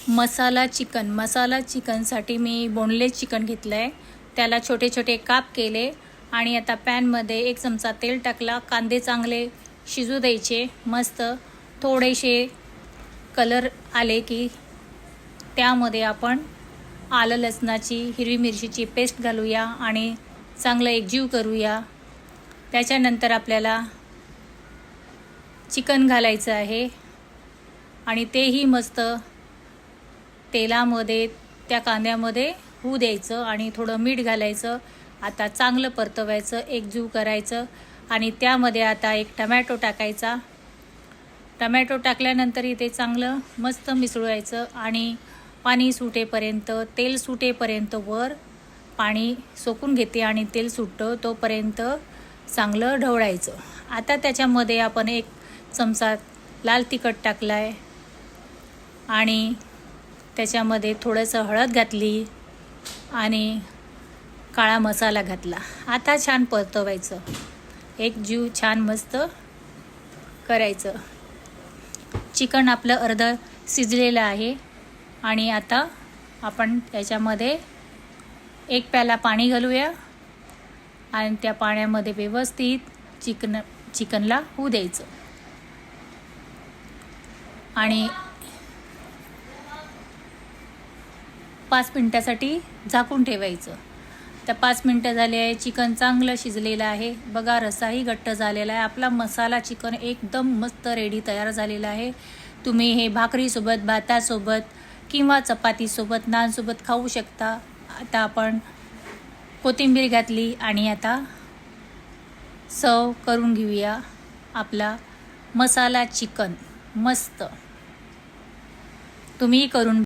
मसाला चिकनसाठी मी boneless chicken घेतलं आहे. त्याला छोटे छोटे काप केले आणि आता पॅनमध्ये 1 चमचा तेल टाकला. कांदे चांगले शिजू द्यायचे. मस्त थोडेसे कलर आले की त्यामध्ये आपण आलं लसणाची हिरवी मिरचीची पेस्ट घालूया आणि चांगलं एकजीव करूया. त्याच्यानंतर आपल्याला चिकन घालायचं आहे आणि तेही मस्त तेलामध्ये त्या कांद्यामध्ये होऊ द्यायचं आणि थोडं मीठ घालायचं. आता चांगलं परतवायचं, एकजीव करायचं आणि त्यामध्ये आता 1 टमॅटो टाकायचा. टमॅटो टाकल्यानंतर इथे चांगलं मस्त मिसळायचं आणि पाणी सुटेपर्यंत, तेल सुटेपर्यंत वर पाणी सोकून घेते आणि तेल सुटतं तोपर्यंत चांगलं ढवळायचं. आता त्याच्यामध्ये आपण 1 चमचा लाल तिखट टाकला आहे आणि त्याच्यामध्ये थोडंसं हळद घातली आणि काळा मसाला घातला. आता छान परतवायचं, एक जीव छान मस्त करायचं. चिकन आपलं अर्धं शिजलेलं आहे आणि आता आपण त्याच्यामध्ये 1 प्याला पाणी घालूया आणि त्या पाण्यामध्ये व्यवस्थित चिकनला होऊ द्यायचं आणि 5 मिनिटासाठी झाकून ठेवायचं. तर 5 मिनिटं झाले आहे. चिकन चांगलं शिजलेलं आहे. बघा, रसाही घट्ट झालेला आहे. आपला मसाला चिकन एकदम मस्त रेडी तयार झालेला आहे. तुम्ही हे भाकरीसोबत, भातासोबत किंवा चपातीसोबत, नानसोबत खाऊ शकता. आता आपण कोथिंबीर घातली आणि आता सर्व करून घेऊया आपला मसाला चिकन. मस्त तुम्ही करून